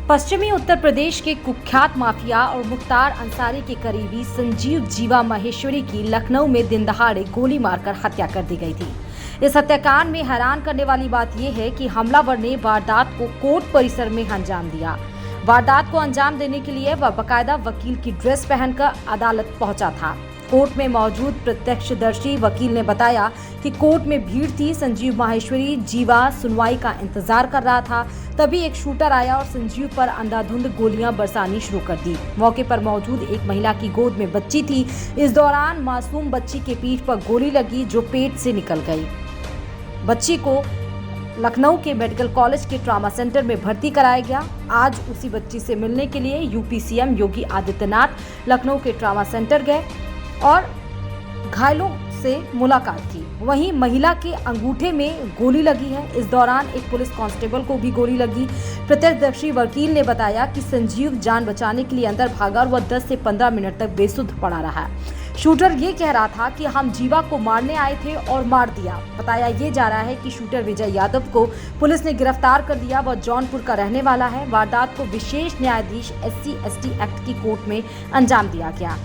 पश्चिमी उत्तर प्रदेश के कुख्यात माफिया और मुख्तार अंसारी के करीबी संजीव जीवा माहेश्वरी की लखनऊ में दिन दहाड़े गोली मारकर हत्या कर दी गई थी। इस हत्याकांड में हैरान करने वाली बात यह है कि हमलावर ने वारदात को कोर्ट परिसर में अंजाम दिया। वारदात को अंजाम देने के लिए वह बाकायदा वकील की ड्रेस पहनकर अदालत पहुंचा था। कोर्ट में मौजूद प्रत्यक्षदर्शी वकील ने बताया कि कोर्ट में भीड़ थी। संजीव माहेश्वरी जीवा सुनवाई का इंतजार कर रहा था, तभी एक शूटर आया और संजीव पर अंधाधुंध गोलियां बरसानी शुरू कर दी। मौके पर मौजूद एक महिला की गोद में बच्ची थी। इस दौरान मासूम बच्ची के पीठ पर गोली लगी जो पेट से निकल गई। बच्ची को लखनऊ के मेडिकल कॉलेज के ट्रॉमा सेंटर में भर्ती कराया गया। आज उसी बच्ची से मिलने के लिए यूपी सीएम योगी आदित्यनाथ लखनऊ के ट्रॉमा सेंटर गए और घायलों से मुलाकात की। वहीं महिला के अंगूठे में गोली लगी है। इस दौरान एक पुलिस कांस्टेबल को भी गोली लगी। प्रत्यक्षदर्शी वकील ने बताया कि संजीव जान बचाने के लिए अंदर भागा और वह 10 से 15 मिनट तक बेसुध पड़ा रहा। शूटर ये कह रहा था कि हम जीवा को मारने आए थे और मार दिया। बताया ये जा रहा है कि शूटर विजय यादव को पुलिस ने गिरफ्तार कर लिया। वह जौनपुर का रहने वाला है। वारदात को विशेष न्यायाधीश SC/ST एक्ट की कोर्ट में अंजाम दिया गया।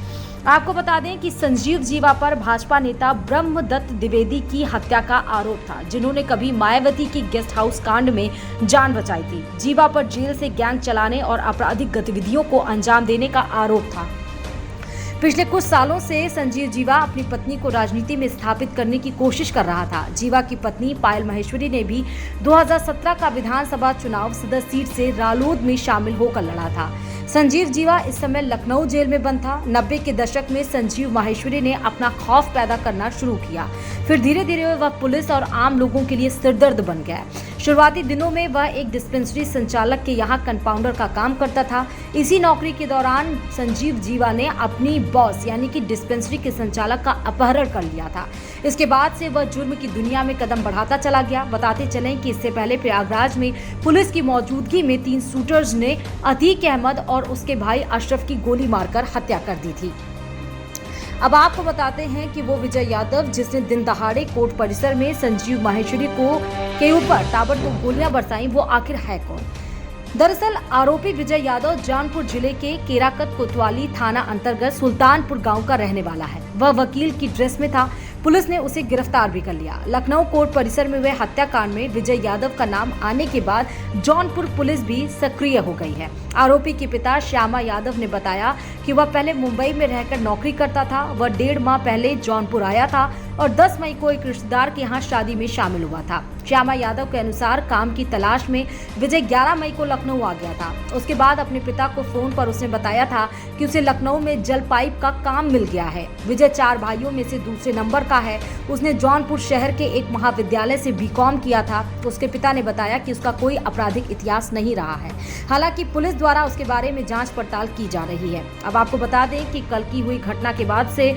आपको बता दें कि संजीव जीवा पर भाजपा नेता ब्रह्मदत्त द्विवेदी की हत्या का आरोप था, जिन्होंने कभी मायावती की गेस्ट हाउस कांड में जान बचाई थी। जीवा पर जेल से गैंग चलाने और आपराधिक गतिविधियों को अंजाम देने का आरोप था। पिछले कुछ सालों से संजीव जीवा अपनी पत्नी को राजनीति में स्थापित करने की कोशिश कर रहा था। जीवा की पत्नी पायल माहेश्वरी ने भी 2017 का विधानसभा चुनाव सदर सीट से रालोद में शामिल होकर लड़ा था। संजीव जीवा इस समय लखनऊ जेल में बंद था। 90 के दशक में संजीव माहेश्वरी ने अपना खौफ पैदा करना शुरू किया। फिर धीरे धीरे वह पुलिस और आम लोगों के लिए सिरदर्द बन गया। शुरुआती दिनों में वह एक डिस्पेंसरी संचालक के यहाँ कंपाउंडर का काम करता था। इसी नौकरी के दौरान संजीव जीवा ने अपनी बॉस यानी कि डिस्पेंसरी के संचालक का अपहरण कर लिया था। इसके बाद से वह जुर्म की दुनिया में कदम बढ़ाता चला गया। बताते चलें कि इससे पहले प्रयागराज में पुलिस की मौजूदगी में 3 शूटर्स ने अतीक अहमद और उसके भाई अशरफ की गोली मारकर हत्या कर दी थी। अब आपको बताते हैं कि वो विजय यादव जिसने दिन दहाड़े कोर्ट परिसर में संजीव माहेश्वरी के ऊपर ताबड़तोड़ गोलियां बरसाई, वो आखिर है कौन। दरअसल आरोपी विजय यादव जौनपुर जिले के केराकत कोतवाली थाना अंतर्गत सुल्तानपुर गांव का रहने वाला है। वह वकील की ड्रेस में था। पुलिस ने उसे गिरफ्तार भी कर लिया। लखनऊ कोर्ट परिसर में हुए हत्याकांड में विजय यादव का नाम आने के बाद जौनपुर पुलिस भी सक्रिय हो गई है। आरोपी के पिता श्यामा यादव ने बताया कि वह पहले मुंबई में रहकर नौकरी करता था। वह 1.5 माह पहले जौनपुर आया था और 10 मई को एक रिश्तेदार के यहाँ शादी में शामिल हुआ था। श्यामा यादव के अनुसार काम की तलाश में विजय 11 मई को लखनऊ आ गया था। उसके बाद अपने पिता को फोन पर उसने बताया था कि उसे लखनऊ में जल पाइप का काम मिल गया है। विजय 4 भाइयों में से दूसरे नंबर का है। उसने जौनपुर शहर के एक महाविद्यालय से BCom किया था। उसके पिता ने बताया कि उसका कोई आपराधिक इतिहास नहीं रहा है। हालांकि पुलिस द्वारा उसके बारे में जांच पड़ताल की जा रही है। अब आपको बता दें कि कल की हुई घटना के बाद से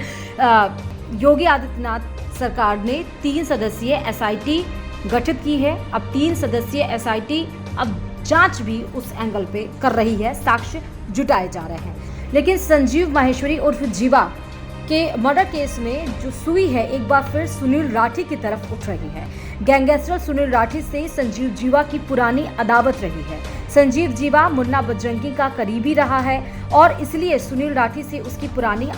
योगी आदित्यनाथ सरकार ने 3 सदस्यीय SIT गठित की है। अब 3 सदस्यीय SIT अब जांच भी उस एंगल पे कर रही है, साक्ष्य जुटाए जा रहे हैं। लेकिन संजीव माहेश्वरी उर्फ जीवा के मर्डर केस में जो सुई है एक बार फिर सुनील राठी की तरफ उठ रही है। गैंगस्टर सुनील राठी से संजीव जीवा की पुरानी अदावत रही है। संजीव जीवा मुन्ना बजरंगी का करीबी रहा है और इसलिए सुनील राठी से उसकी पुरानी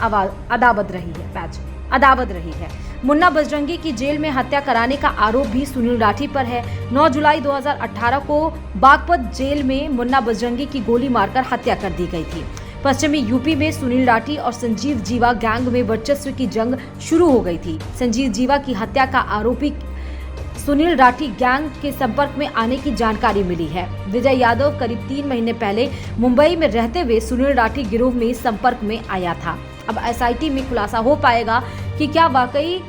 अदावत रही है। मुन्ना बजरंगी की जेल में हत्या कराने का आरोप भी सुनील राठी पर है। 9 जुलाई 2018 को बागपत जेल में मुन्ना बजरंगी की गोली मारकर हत्या कर दी गई थी। पश्चिमी यूपी में सुनील राठी और संजीव जीवा गैंग में वर्चस्व की जंग शुरू हो गई थी। संजीव जीवा की हत्या का आरोपी सुनील राठी गैंग के संपर्क में आने की जानकारी मिली है। विजय यादव करीब 3 महीने पहले मुंबई में रहते हुए सुनील राठी गिरोह में संपर्क में आया था। अब SIT में खुलासा हो पाएगा कि क्या वाकई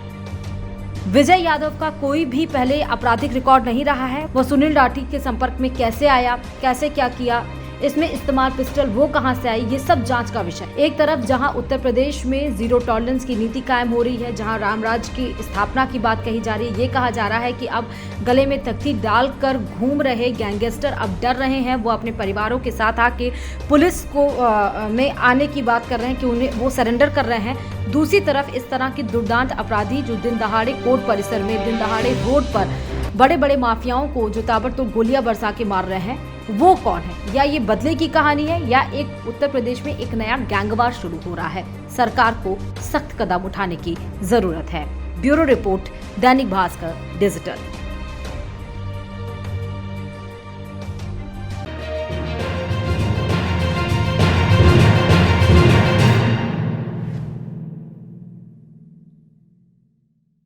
विजय यादव का कोई भी पहले आपराधिक रिकॉर्ड नहीं रहा है। वो सुनील राठी के संपर्क में कैसे आया, कैसे क्या किया, इसमें इस्तेमाल पिस्टल वो कहां से आई, ये सब जांच का विषय। एक तरफ जहां उत्तर प्रदेश में 0 टॉलरेंस की नीति कायम हो रही है, जहां रामराज की स्थापना की बात कही जा रही है, ये कहा जा रहा है कि अब गले में तख्ती डालकर घूम रहे गैंगस्टर अब डर रहे हैं। वो अपने परिवारों के साथ आके पुलिस को में आने की बात कर रहे हैं कि उन्हें वो सरेंडर कर रहे हैं। दूसरी तरफ इस तरह के दुर्दांत अपराधी जो दिन दहाड़े कोर्ट परिसर में, दिन दहाड़े रोड पर बड़े बड़े माफियाओं को जो ताबड़तोड़ गोलियां बरसा के मार रहे हैं, वो कौन है? या ये बदले की कहानी है, या एक उत्तर प्रदेश में एक नया गैंगवार शुरू हो रहा है? सरकार को सख्त कदम उठाने की जरूरत है। Bureau report, Dainik Bhaskar digital.